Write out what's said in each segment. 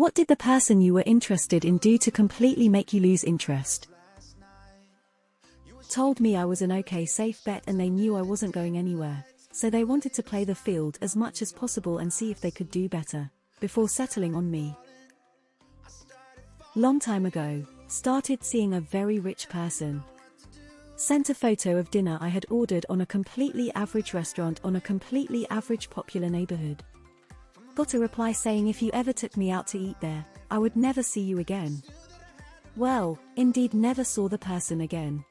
What did the person you were interested in do to completely make you lose interest? Told me I was an okay safe bet and they knew I wasn't going anywhere, so they wanted to play the field as much as possible and see if they could do better, before settling on me. Long time ago, started seeing a very rich person. Sent a photo of dinner I had ordered on a completely average restaurant on a completely average popular neighborhood. Got a reply saying if you ever took me out to eat there, I would never see you again. Well, indeed never saw the person again.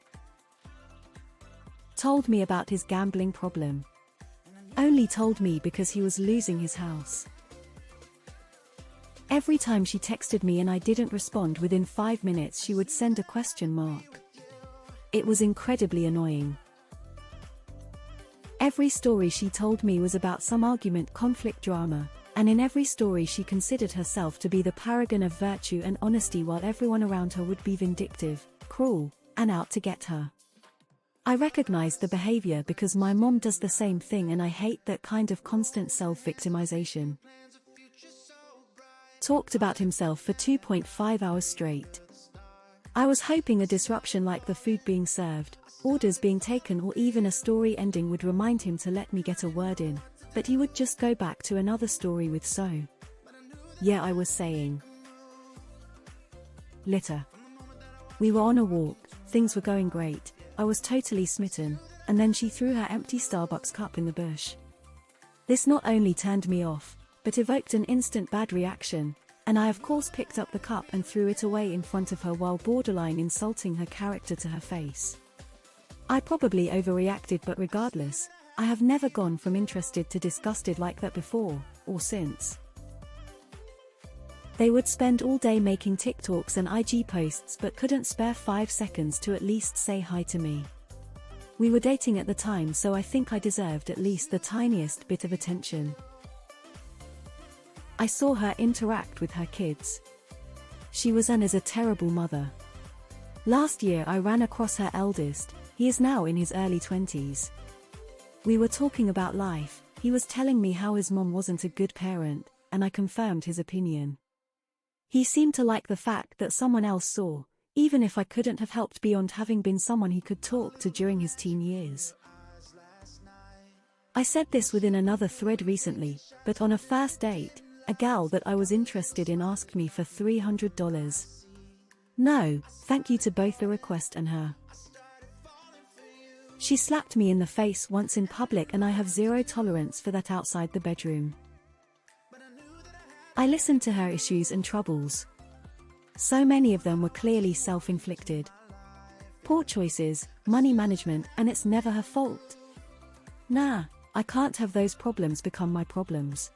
Told me about his gambling problem. Only told me because he was losing his house. Every time she texted me and I didn't respond within 5 minutes she would send a question mark. It was incredibly annoying. Every story she told me was about some argument, conflict, drama, and in every story she considered herself to be the paragon of virtue and honesty while everyone around her would be vindictive, cruel, and out to get her. I recognized the behavior because my mom does the same thing and I hate that kind of constant self-victimization. Talked about himself for 2.5 hours straight. I was hoping a disruption like the food being served, orders being taken or even a story ending would remind him to let me get a word in, but he would just go back to another story with so. Yeah, I was saying. Litter. We were on a walk, things were going great, I was totally smitten, and then she threw her empty Starbucks cup in the bush. This not only turned me off, but evoked an instant bad reaction, and I of course picked up the cup and threw it away in front of her while borderline insulting her character to her face. I probably overreacted, but regardless, I have never gone from interested to disgusted like that before, or since. They would spend all day making TikToks and IG posts but couldn't spare 5 seconds to at least say hi to me. We were dating at the time, so I think I deserved at least the tiniest bit of attention. I saw her interact with her kids. She was and is a terrible mother. Last year I ran across her eldest, he is now in his early 20s. We were talking about life, he was telling me how his mom wasn't a good parent, and I confirmed his opinion. He seemed to like the fact that someone else saw, even if I couldn't have helped beyond having been someone he could talk to during his teen years. I said this within another thread recently, but on a first date, a gal that I was interested in asked me for $300. No, thank you to both the request and her. She slapped me in the face once in public and I have zero tolerance for that outside the bedroom. I listened to her issues and troubles. So many of them were clearly self-inflicted. Poor choices, money management, and it's never her fault. Nah, I can't have those problems become my problems.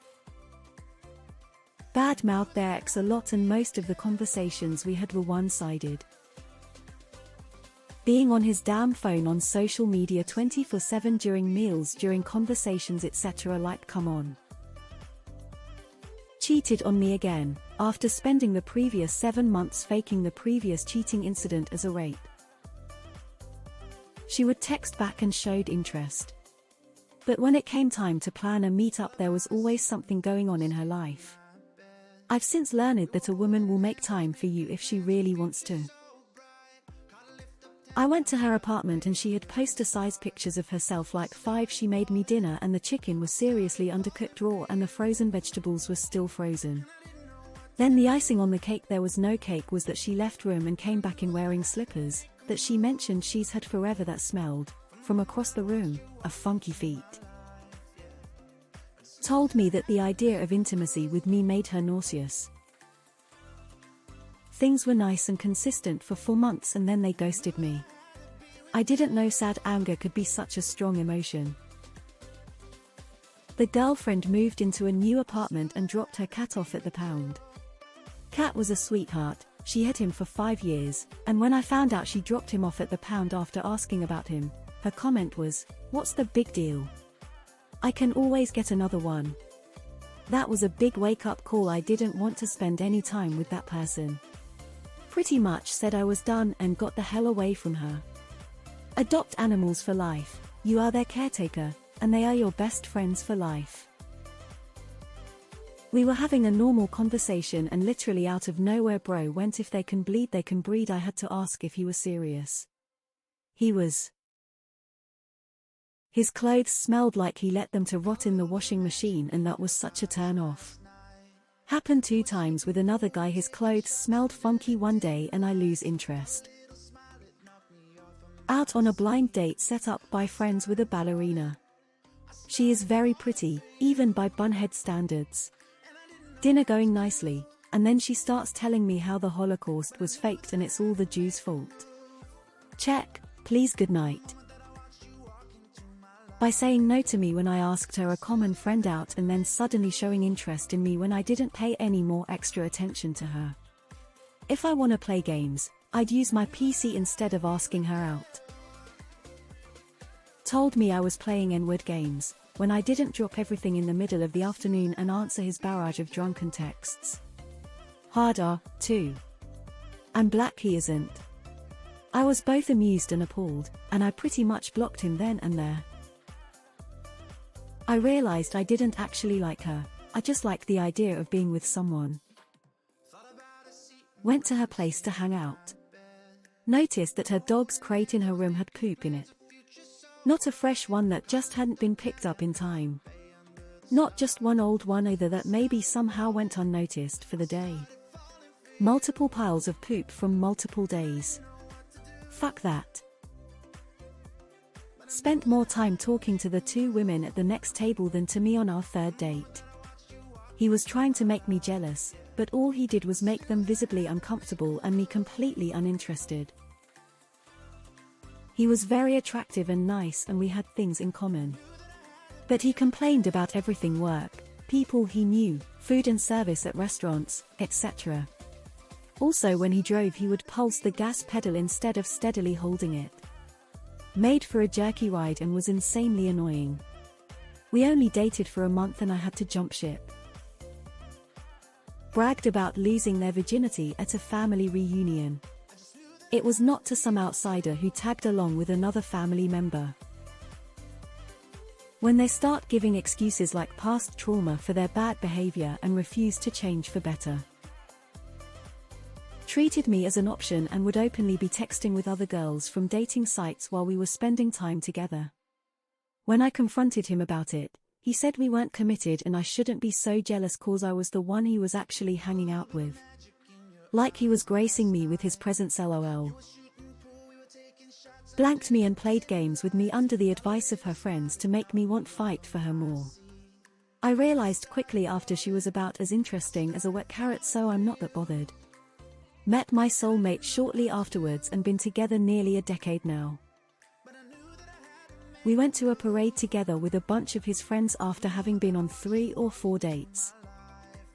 Bad-mouthed their ex a lot and most of the conversations we had were one-sided. Being on his damn phone on social media 24/7 during meals, during conversations, etc. like come on. Cheated on me again, after spending the previous 7 months faking the previous cheating incident as a rape. She would text back and showed interest. But when it came time to plan a meet-up there was always something going on in her life. I've since learned that a woman will make time for you if she really wants to. I went to her apartment and she had poster-size pictures of herself like 5. She made me dinner and the chicken was seriously undercooked raw and the frozen vegetables were still frozen. Then the icing on the cake, there was no cake, was that she left room and came back in wearing slippers, that she mentioned she's had forever that smelled, from across the room, of funky feet. Told me that the idea of intimacy with me made her nauseous. Things were nice and consistent for 4 months and then they ghosted me. I didn't know sad anger could be such a strong emotion. The girlfriend moved into a new apartment and dropped her cat off at the pound. Cat was a sweetheart, she had him for 5 years, and when I found out she dropped him off at the pound after asking about him, her comment was, "What's the big deal? I can always get another one." That was a big wake-up call. I didn't want to spend any time with that person. Pretty much said I was done and got the hell away from her. Adopt animals for life, you are their caretaker, and they are your best friends for life. We were having a normal conversation and literally out of nowhere bro went if they can bleed they can breed. I had to ask if he was serious. He was. His clothes smelled like he let them to rot in the washing machine and that was such a turn off. Happened 2 times with another guy. His clothes smelled funky one day and I lose interest. Out on a blind date set up by friends with a ballerina. She is very pretty, even by bunhead standards. Dinner going nicely, and then she starts telling me how the Holocaust was faked and it's all the Jews' fault. Check, please good night. By saying no to me when I asked her a common friend out and then suddenly showing interest in me when I didn't pay any more extra attention to her. If I want to play games, I'd use my PC instead of asking her out. Told me I was playing N-word games, when I didn't drop everything in the middle of the afternoon and answer his barrage of drunken texts. Hard R, too. I'm black, he isn't. I was both amused and appalled, and I pretty much blocked him then and there. I realized I didn't actually like her, I just liked the idea of being with someone. Went to her place to hang out. Noticed that her dog's crate in her room had poop in it. Not a fresh one that just hadn't been picked up in time. Not just one old one either that maybe somehow went unnoticed for the day. Multiple piles of poop from multiple days. Fuck that. Spent more time talking to the 2 women at the next table than to me on our 3rd date. He was trying to make me jealous, but all he did was make them visibly uncomfortable and me completely uninterested. He was very attractive and nice and we had things in common. But he complained about everything: work, people he knew, food and service at restaurants, etc. Also when he drove he would pulse the gas pedal instead of steadily holding it. Made for a jerky ride and was insanely annoying. We only dated for a month and I had to jump ship. Bragged about losing their virginity at a family reunion. It was not to some outsider who tagged along with another family member. When they start giving excuses like past trauma for their bad behavior and refuse to change for better. Treated me as an option and would openly be texting with other girls from dating sites while we were spending time together. When I confronted him about it, he said we weren't committed and I shouldn't be so jealous cause I was the one he was actually hanging out with. Like he was gracing me with his presence, lol. Blanked me and played games with me under the advice of her friends to make me want fight for her more. I realized quickly after she was about as interesting as a wet carrot, so I'm not that bothered. Met my soulmate shortly afterwards and been together nearly a decade now. We went to a parade together with a bunch of his friends after having been on 3 or 4 dates.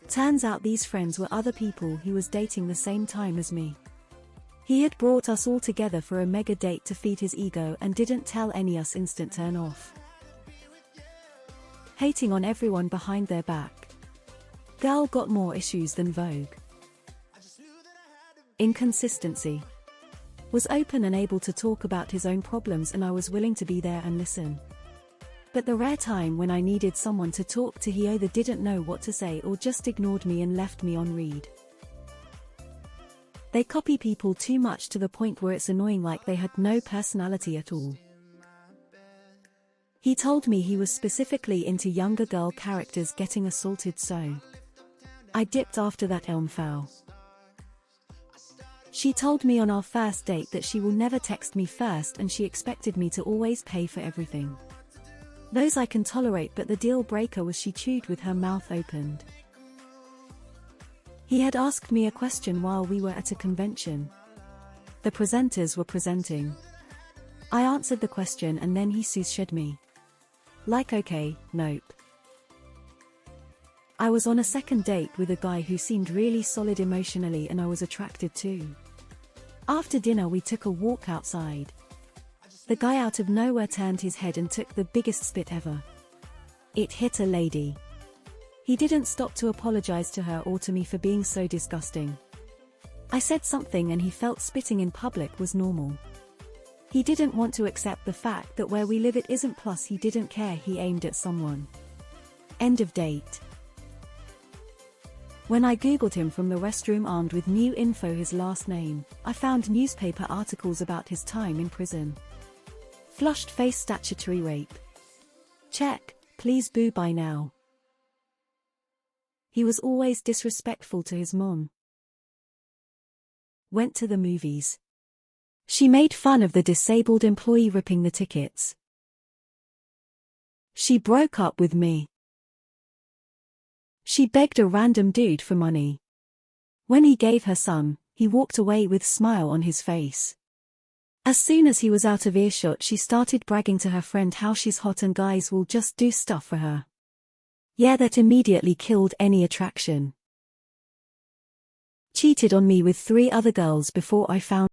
Turns out these friends were other people he was dating the same time as me. He had brought us all together for a mega date to feed his ego and didn't tell any us. Instant turn off. Hating on everyone behind their back. Girl got more issues than Vogue. Inconsistency. Was open and able to talk about his own problems and I was willing to be there and listen. But the rare time when I needed someone to talk to, he either didn't know what to say or just ignored me and left me on read. They copy people too much to the point where it's annoying, like they had no personality at all. He told me he was specifically into younger girl characters getting assaulted, so I dipped after that elm foul. She told me on our first date that she will never text me first and she expected me to always pay for everything. Those I can tolerate, but the deal breaker was she chewed with her mouth opened. He had asked me a question while we were at a convention. The presenters were presenting. I answered the question and then he shed me. Like okay, nope. I was on a second date with a guy who seemed really solid emotionally and I was attracted to. After dinner we took a walk outside. The guy out of nowhere turned his head and took the biggest spit ever. It hit a lady. He didn't stop to apologize to her or to me for being so disgusting. I said something and he felt spitting in public was normal. He didn't want to accept the fact that where we live it isn't, plus he didn't care he aimed at someone. End of date. When I googled him from the restroom armed with new info, his last name, I found newspaper articles about his time in prison. Flushed face statutory rape. Check, please boo by now. He was always disrespectful to his mom. Went to the movies. She made fun of the disabled employee ripping the tickets. She broke up with me. She begged a random dude for money. When he gave her some, he walked away with a smile on his face. As soon as he was out of earshot, she started bragging to her friend how she's hot and guys will just do stuff for her. Yeah, that immediately killed any attraction. Cheated on me with 3 other girls before I found